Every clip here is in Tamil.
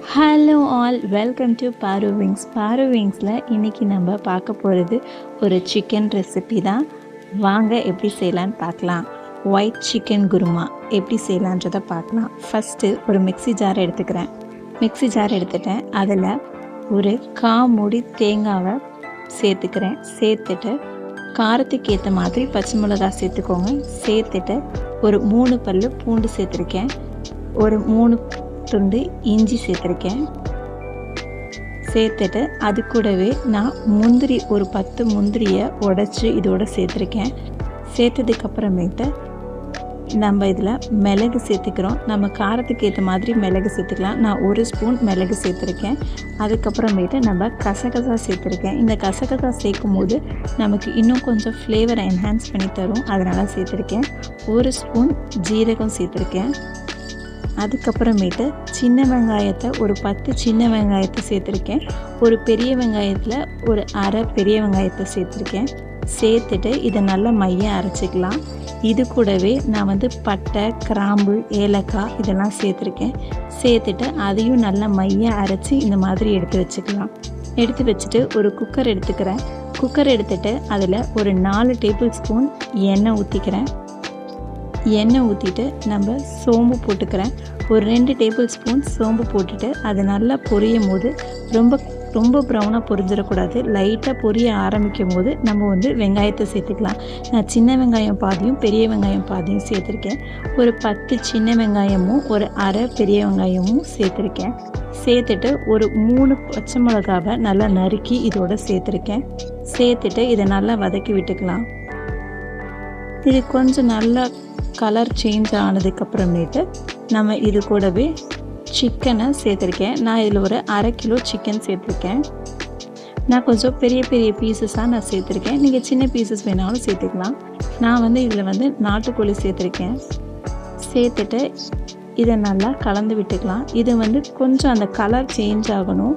ஹலோ ஆல், வெல்கம் டு பாரு விங்ஸ். பாரு விங்ஸில் இன்றைக்கி நம்ம பார்க்க போகிறது ஒரு சிக்கன் ரெசிபி தான். வாங்க எப்படி செய்யலான்னு பார்க்கலாம். ஒயிட் சிக்கன் குருமா எப்படி செய்யலான்றதை பார்க்கலாம். ஃபஸ்ட்டு ஒரு மிக்ஸி ஜார் எடுத்துக்கிறேன். மிக்ஸி ஜார் எடுத்துட்டேன். அதில் ஒரு மூடி தேங்காவை சேர்த்துக்கிறேன். சேர்த்துட்டு காரத்துக்கு ஏற்ற மாதிரி பச்சை மிளகாய் சேர்த்துக்கோங்க. சேர்த்துட்டு ஒரு 3 பல் பூண்டு சேர்த்துருக்கேன். ஒரு 3 துண்டு இஞ்சி சேர்த்துருக்கேன். சேர்த்துட்டு அது கூடவே நான் முந்திரி ஒரு 10 முந்திரியை உடைச்சி இதோட சேர்த்துருக்கேன். சேர்த்ததுக்கப்புறமேட்டு நம்ம இதில் மிளகு சேர்த்துக்கிறோம். நம்ம காரத்துக்கு ஏற்ற மாதிரி மிளகு சேர்த்துக்கலாம். நான் 1 ஸ்பூன் மிளகு சேர்த்துருக்கேன். அதுக்கப்புறமேட்டு நம்ம கசகசா சேர்த்துருக்கேன். இந்த கசகசா சேர்க்கும் போது நமக்கு இன்னும் கொஞ்சம் ஃப்ளேவரை என்ஹான்ஸ் பண்ணி தரும், அதனால் சேர்த்துருக்கேன். 1 ஸ்பூன் ஜீரகம் சேர்த்துருக்கேன். அதுக்கப்புறமேட்டு சின்ன வெங்காயத்தை ஒரு 10 சின்ன வெங்காயத்தை சேர்த்துருக்கேன். ஒரு பெரிய வெங்காயத்தில் ஒரு அரை பெரிய வெங்காயத்தை சேர்த்துருக்கேன். சேர்த்துட்டு இதை நல்லா மையம் அரைச்சிக்கலாம். இது கூடவே நான் பட்டை, கிராம்பு, ஏலக்காய் இதெல்லாம் சேர்த்துருக்கேன். சேர்த்துட்டு அதையும் நல்லா மையம் அரைச்சி இந்த மாதிரி எடுத்து வச்சுக்கலாம். எடுத்து வச்சுட்டு ஒரு குக்கர் எடுத்துக்கிறேன். குக்கர் எடுத்துகிட்டு அதில் ஒரு 4 டேபிள் ஸ்பூன் எண்ணெய் ஊற்றிக்கிறேன். எண்ணெய் ஊற்றிட்டு நம்ம சோம்பு போட்டுக்கிறேன். ஒரு 2 டேபிள் ஸ்பூன் சோம்பு போட்டுட்டு அது நல்லா பொரியும் போது ரொம்ப ப்ரௌனாக பொரிஞ்சிடக்கூடாது. லைட்டாக பொரிய ஆரம்பிக்கும் போது நம்ம வெங்காயத்தை சேர்த்துக்கலாம். நான் சின்ன வெங்காயம் பாதியும் பெரிய வெங்காயம் பாதியும் சேர்த்துருக்கேன். ஒரு 10 சின்ன வெங்காயமும் ஒரு அரை பெரிய வெங்காயமும் சேர்த்துருக்கேன். சேர்த்துட்டு ஒரு 3 பச்சை மிளகாவை நல்லா நறுக்கி இதோட சேர்த்துருக்கேன். சேர்த்துட்டு இதை நல்லா வதக்கி விட்டுக்கலாம். இது கொஞ்சம் நல்லா கலர் சேஞ்ச் ஆனதுக்கப்புறமேட்டு நம்ம இது கூடவே சிக்கனை சேர்த்துருக்கேன். நான் இதில் ஒரு அரை கிலோ சிக்கன் சேர்த்துருக்கேன். நான் கொஞ்சம் பெரிய பெரிய பீசஸாக நான் சேர்த்துருக்கேன். நீங்கள் சின்ன பீசஸ் வேணாலும் சேர்த்துக்கலாம். நான் இதில் நாட்டுக்கோழி சேர்த்துருக்கேன். சேர்த்துட்டு இதை நல்லா கலந்து விட்டுக்கலாம். இது கொஞ்சம் அந்த கலர் சேஞ்ச் ஆகணும்.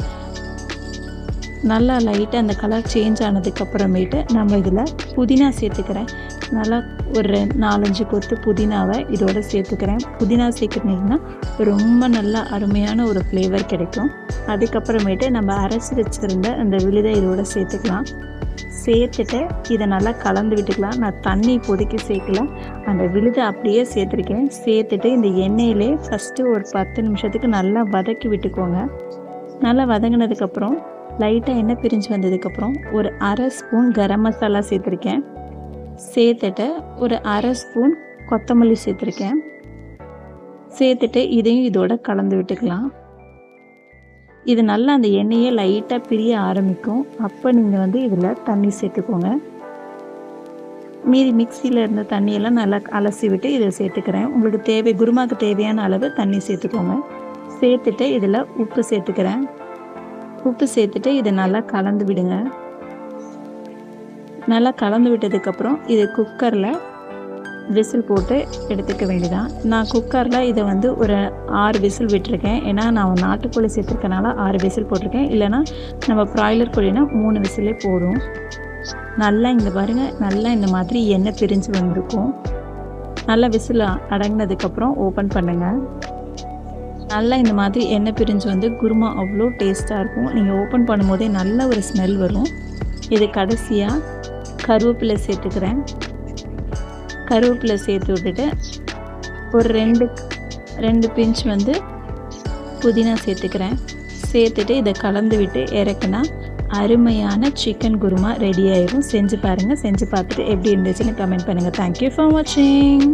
நல்லா லைட்டாக அந்த கலர் சேஞ்ச் ஆனதுக்கப்புறமேட்டு நம்ம இதில் புதினா சேர்த்துக்கிறேன். நல்லா ஒரு 4-5 கொத்து புதினாவை இதோடு சேர்த்துக்கிறேன். புதினா சேர்க்குறீங்கன்னா ரொம்ப நல்லா அருமையான ஒரு ஃப்ளேவர் கிடைக்கும். அதுக்கப்புறமேட்டு நம்ம அரைச்சி வச்சுருந்த அந்த விழுதை இதோடு சேர்த்துக்கலாம். சேர்த்துட்டு இதை நல்லா கலந்து விட்டுக்கலாம். நான் தண்ணி இப்போதைக்கு சேர்க்கல, அந்த விழுதை அப்படியே சேர்த்துருக்கேன். சேர்த்துட்டு இந்த எண்ணெயிலே ஃபஸ்ட்டு ஒரு 10 நிமிஷத்துக்கு நல்லா வதக்கி விட்டுக்கோங்க. நல்லா வதங்கினதுக்கப்புறம் லைட்டாக எண்ணெய் பிரிஞ்சு வந்ததுக்கப்புறம் ஒரு அரை ஸ்பூன் கரம் மசாலா சேர்த்துருக்கேன். சேர்த்துட்டு ஒரு அரை ஸ்பூன் கொத்தமல்லி சேர்த்துருக்கேன். சேர்த்துட்டு இதையும் இதோட கலந்து விட்டுக்கலாம். இது நல்லா அந்த எண்ணெயை லைட்டாக பிரிய ஆரம்பிக்கும். அப்போ நீங்கள் இதில் தண்ணி சேர்த்துக்கோங்க. மீதி மிக்சியில் இருந்த தண்ணியெல்லாம் நல்லா அலசி விட்டு இதை சேர்த்துக்கிறேன். உங்களுக்கு குருமாவுக்கு தேவையான அளவு தண்ணி சேர்த்துக்கோங்க. சேர்த்துட்டு இதில் உப்பு சேர்த்துக்கிறேன். உப்பு சேர்த்துட்டு இதை நல்லா கலந்து விடுங்க. நல்லா கலந்து விட்டதுக்கப்புறம் இது குக்கரில் விசில் போட்டு எடுத்துக்க வேண்டியதான். நான் குக்கரில் இதை ஒரு 6 விசில் விட்டுருக்கேன். ஏன்னா நான் நாட்டுக்கோழி சேர்த்துருக்கனால 6 விசில் போட்டிருக்கேன். இல்லைனா நம்ம ப்ராய்லர் கோழினா 3 விசிலே போதும். நல்லா இங்கே பாருங்கள், நல்லா இந்த மாதிரி எண்ணெய் பிரிஞ்சு வந்திருக்கும். நல்லா விசில் அடங்கினதுக்கப்புறம் ஓப்பன் பண்ணுங்கள். நல்லா இந்த மாதிரி எண்ணெய் பிரிஞ்சு குருமா அவ்வளோ டேஸ்ட்டாக இருக்கும். நீங்கள் ஓப்பன் பண்ணும்போதே நல்ல ஒரு ஸ்மெல் வரும். இது கடைசியாக கருவேப்பிலை சேர்த்துக்கிறேன். கருவேப்பிலை சேர்த்து விட்டுட்டு ஒரு 2 பிஞ்ச் புதினா சேர்த்துக்கிறேன். சேர்த்துட்டு இதை கலந்து விட்டு இறக்குனா அருமையான சிக்கன் குருமா ரெடி ஆயிடும். செஞ்சு பாருங்கள். செஞ்சு பார்த்துட்டு எப்படி இருந்துச்சுன்னு கமெண்ட் பண்ணுங்கள். தேங்க்யூ ஃபார் வாட்சிங்.